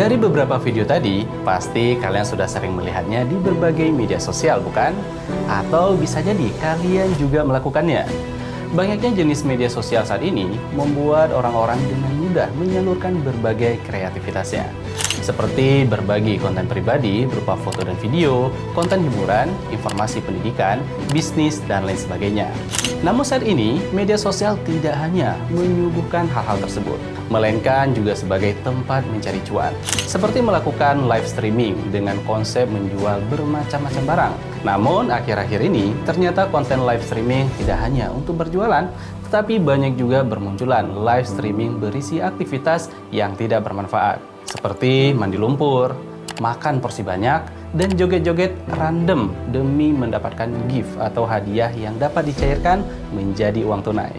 Dari beberapa video tadi, pasti kalian sudah sering melihatnya di berbagai media sosial, bukan? Atau bisa jadi kalian juga melakukannya. Banyaknya jenis media sosial saat ini membuat orang-orang dengan mudah menyalurkan berbagai kreativitasnya. Seperti berbagi konten pribadi berupa foto dan video, konten hiburan, informasi pendidikan, bisnis, dan lain sebagainya. Namun saat ini, media sosial tidak hanya menyuguhkan hal-hal tersebut, melainkan juga sebagai tempat mencari cuan. Seperti melakukan live streaming dengan konsep menjual bermacam-macam barang. Namun, akhir-akhir ini, ternyata konten live streaming tidak hanya untuk berjualan, tetapi banyak juga bermunculan live streaming berisi aktivitas yang tidak bermanfaat. Seperti mandi lumpur, makan porsi banyak, dan joget-joget random demi mendapatkan gift atau hadiah yang dapat dicairkan menjadi uang tunai.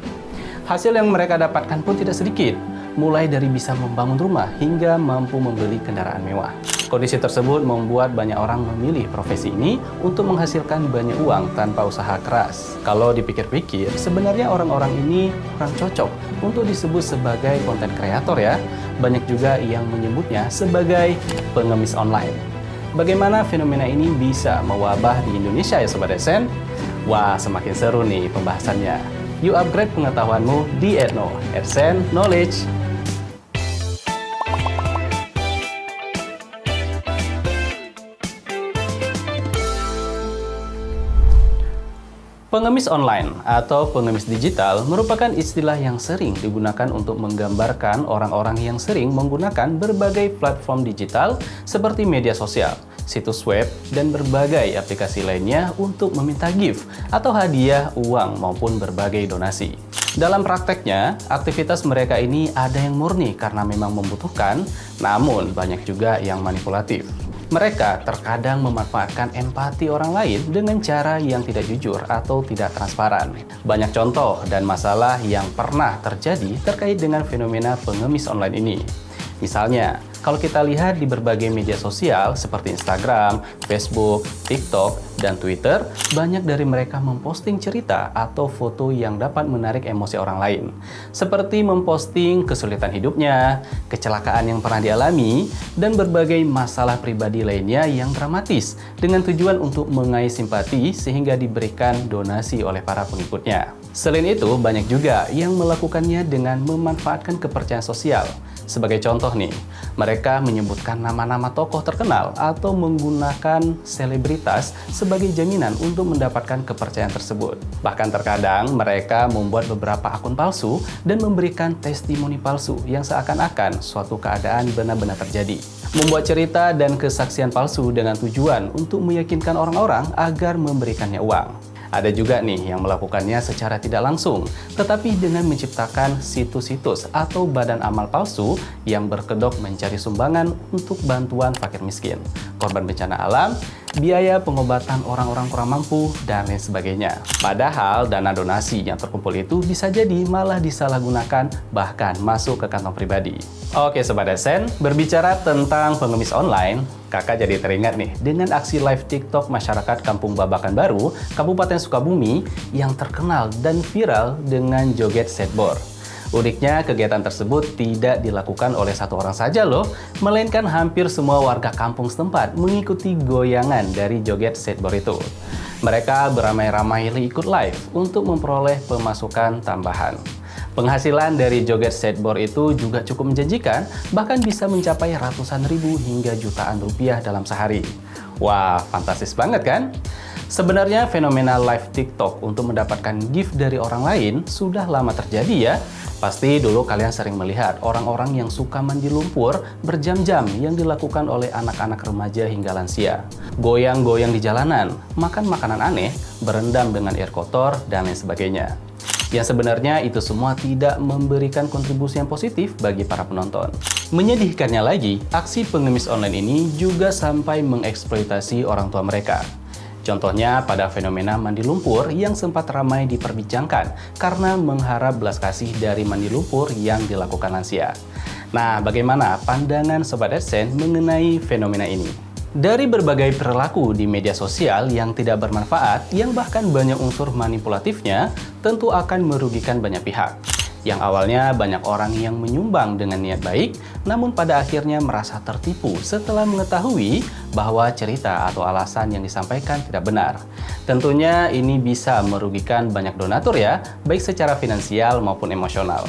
Hasil yang mereka dapatkan pun tidak sedikit, mulai dari bisa membangun rumah hingga mampu membeli kendaraan mewah. Kondisi tersebut membuat banyak orang memilih profesi ini untuk menghasilkan banyak uang tanpa usaha keras. Kalau dipikir-pikir, sebenarnya orang-orang ini kurang cocok untuk disebut sebagai konten kreator ya. Banyak juga yang menyebutnya sebagai pengemis online. Bagaimana fenomena ini bisa mewabah di Indonesia ya Sobat Adsense? Wah, semakin seru nih pembahasannya. Yuk upgrade pengetahuanmu di Edno, Adsense Knowledge. Pengemis online atau pengemis digital merupakan istilah yang sering digunakan untuk menggambarkan orang-orang yang sering menggunakan berbagai platform digital seperti media sosial, situs web, dan berbagai aplikasi lainnya untuk meminta gift atau hadiah uang maupun berbagai donasi. Dalam prakteknya, aktivitas mereka ini ada yang murni karena memang membutuhkan, namun banyak juga yang manipulatif. Mereka terkadang memanfaatkan empati orang lain dengan cara yang tidak jujur atau tidak transparan. Banyak contoh dan masalah yang pernah terjadi terkait dengan fenomena pengemis online ini. Misalnya, kalau kita lihat di berbagai media sosial seperti Instagram, Facebook, TikTok, dan Twitter, banyak dari mereka memposting cerita atau foto yang dapat menarik emosi orang lain. Seperti memposting kesulitan hidupnya, kecelakaan yang pernah dialami, dan berbagai masalah pribadi lainnya yang dramatis dengan tujuan untuk mengais simpati sehingga diberikan donasi oleh para pengikutnya. Selain itu, banyak juga yang melakukannya dengan memanfaatkan kepercayaan sosial. Sebagai contoh nih, mereka menyebutkan nama-nama tokoh terkenal atau menggunakan selebritas sebagai jaminan untuk mendapatkan kepercayaan tersebut. Bahkan terkadang mereka membuat beberapa akun palsu dan memberikan testimoni palsu yang seakan-akan suatu keadaan benar-benar terjadi. Membuat cerita dan kesaksian palsu dengan tujuan untuk meyakinkan orang-orang agar memberikannya uang. Ada juga nih yang melakukannya secara tidak langsung, tetapi dengan menciptakan situs-situs atau badan amal palsu yang berkedok mencari sumbangan untuk bantuan fakir miskin, korban bencana alam, biaya pengobatan orang-orang kurang mampu, dan lain sebagainya. Padahal dana donasi yang terkumpul itu bisa jadi malah disalahgunakan, bahkan masuk ke kantong pribadi. Oke Sobat Adsense, berbicara tentang pengemis online, kakak jadi teringat nih dengan aksi live TikTok masyarakat Kampung Babakan Baru, Kabupaten Sukabumi yang terkenal dan viral dengan joget skateboard. Uniknya, kegiatan tersebut tidak dilakukan oleh satu orang saja loh, melainkan hampir semua warga kampung setempat mengikuti goyangan dari joget skateboard itu. Mereka beramai-ramai ikut live untuk memperoleh pemasukan tambahan. Penghasilan dari joget skateboard itu juga cukup menjanjikan, bahkan bisa mencapai ratusan ribu hingga jutaan rupiah dalam sehari. Wah, fantastis banget kan? Sebenarnya fenomena live TikTok untuk mendapatkan gift dari orang lain sudah lama terjadi ya. Pasti dulu kalian sering melihat orang-orang yang suka mandi lumpur berjam-jam yang dilakukan oleh anak-anak remaja hingga lansia. Goyang-goyang di jalanan, makan makanan aneh, berendam dengan air kotor, dan lain sebagainya. Yang sebenarnya itu semua tidak memberikan kontribusi yang positif bagi para penonton. Menyedihkannya lagi, aksi pengemis online ini juga sampai mengeksploitasi orang tua mereka. Contohnya pada fenomena mandi lumpur yang sempat ramai diperbincangkan karena mengharap belas kasih dari mandi lumpur yang dilakukan lansia. Nah, bagaimana pandangan Sobat Adsense mengenai fenomena ini? Dari berbagai perilaku di media sosial yang tidak bermanfaat, yang bahkan banyak unsur manipulatifnya, tentu akan merugikan banyak pihak. Yang awalnya banyak orang yang menyumbang dengan niat baik, namun pada akhirnya merasa tertipu setelah mengetahui bahwa cerita atau alasan yang disampaikan tidak benar. Tentunya ini bisa merugikan banyak donatur ya, baik secara finansial maupun emosional.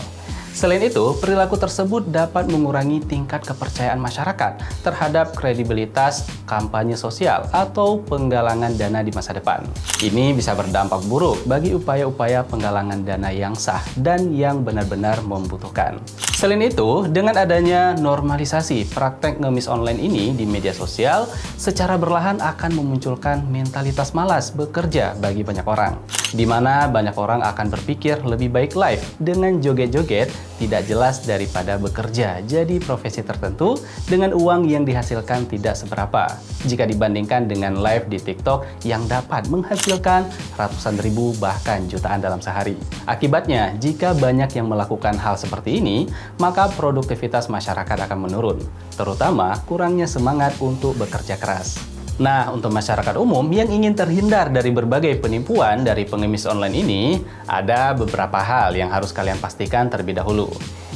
Selain itu, perilaku tersebut dapat mengurangi tingkat kepercayaan masyarakat terhadap kredibilitas kampanye sosial atau penggalangan dana di masa depan. Ini bisa berdampak buruk bagi upaya-upaya penggalangan dana yang sah dan yang benar-benar membutuhkan. Selain itu, dengan adanya normalisasi praktek ngemis online ini di media sosial, secara berlahan akan memunculkan mentalitas malas bekerja bagi banyak orang, di mana banyak orang akan berpikir lebih baik live dengan joget-joget tidak jelas daripada bekerja jadi profesi tertentu dengan uang yang dihasilkan tidak seberapa jika dibandingkan dengan live di TikTok yang dapat menghasilkan ratusan ribu bahkan jutaan dalam sehari. Akibatnya, jika banyak yang melakukan hal seperti ini, maka produktivitas masyarakat akan menurun, terutama kurangnya semangat untuk bekerja keras. Nah, untuk masyarakat umum yang ingin terhindar dari berbagai penipuan dari pengemis online ini, ada beberapa hal yang harus kalian pastikan terlebih dahulu.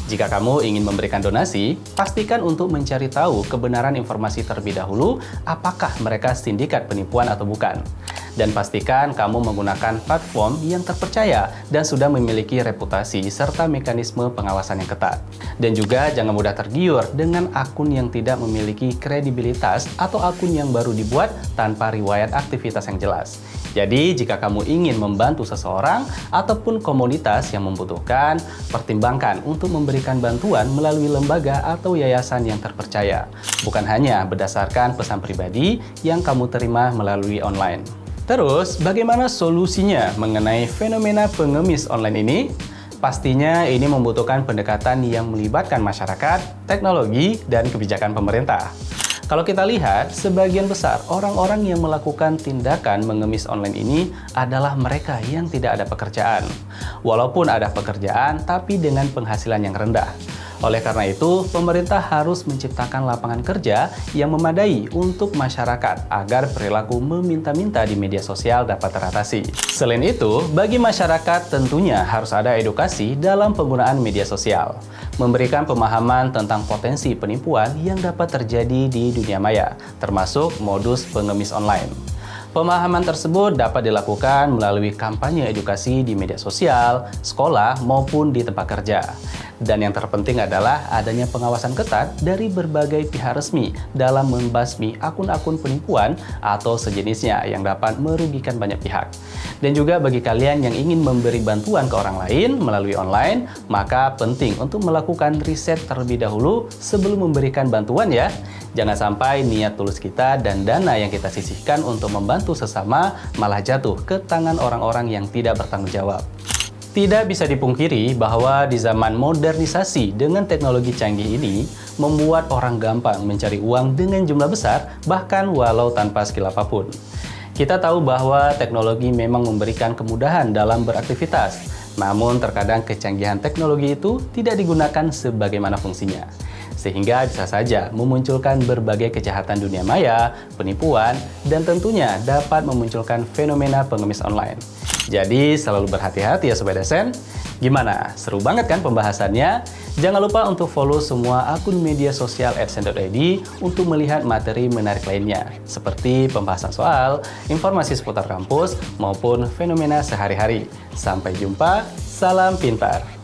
Jika kamu ingin memberikan donasi, pastikan untuk mencari tahu kebenaran informasi terlebih dahulu apakah mereka sindikat penipuan atau bukan. Dan pastikan kamu menggunakan platform yang terpercaya dan sudah memiliki reputasi serta mekanisme pengawasan yang ketat. Dan juga jangan mudah tergiur dengan akun yang tidak memiliki kredibilitas atau akun yang baru dibuat tanpa riwayat aktivitas yang jelas. Jadi, jika kamu ingin membantu seseorang ataupun komunitas yang membutuhkan, pertimbangkan untuk memberikan bantuan melalui lembaga atau yayasan yang terpercaya, bukan hanya berdasarkan pesan pribadi yang kamu terima melalui online. Terus, bagaimana solusinya mengenai fenomena pengemis online ini? Pastinya ini membutuhkan pendekatan yang melibatkan masyarakat, teknologi, dan kebijakan pemerintah. Kalau kita lihat, sebagian besar orang-orang yang melakukan tindakan mengemis online ini adalah mereka yang tidak ada pekerjaan. Walaupun ada pekerjaan, tapi dengan penghasilan yang rendah. Oleh karena itu, pemerintah harus menciptakan lapangan kerja yang memadai untuk masyarakat agar perilaku meminta-minta di media sosial dapat teratasi. Selain itu, bagi masyarakat tentunya harus ada edukasi dalam penggunaan media sosial, memberikan pemahaman tentang potensi penipuan yang dapat terjadi di dunia maya, termasuk modus pengemis online. Pemahaman tersebut dapat dilakukan melalui kampanye edukasi di media sosial, sekolah, maupun di tempat kerja. Dan yang terpenting adalah adanya pengawasan ketat dari berbagai pihak resmi dalam membasmi akun-akun penipuan atau sejenisnya yang dapat merugikan banyak pihak. Dan juga bagi kalian yang ingin memberi bantuan ke orang lain melalui online, maka penting untuk melakukan riset terlebih dahulu sebelum memberikan bantuan ya. Jangan sampai niat tulus kita dan dana yang kita sisihkan untuk membantu sesama malah jatuh ke tangan orang-orang yang tidak bertanggung jawab. Tidak bisa dipungkiri bahwa di zaman modernisasi dengan teknologi canggih ini membuat orang gampang mencari uang dengan jumlah besar bahkan walau tanpa skill apapun. Kita tahu bahwa teknologi memang memberikan kemudahan dalam beraktivitas, namun terkadang kecanggihan teknologi itu tidak digunakan sebagaimana fungsinya. Sehingga bisa saja memunculkan berbagai kejahatan dunia maya, penipuan, dan tentunya dapat memunculkan fenomena pengemis online. Jadi selalu berhati-hati ya Sobat Desen. Gimana? Seru banget kan pembahasannya? Jangan lupa untuk follow semua akun media sosial @sen.id untuk melihat materi menarik lainnya, seperti pembahasan soal, informasi seputar kampus, maupun fenomena sehari-hari. Sampai jumpa, salam pintar!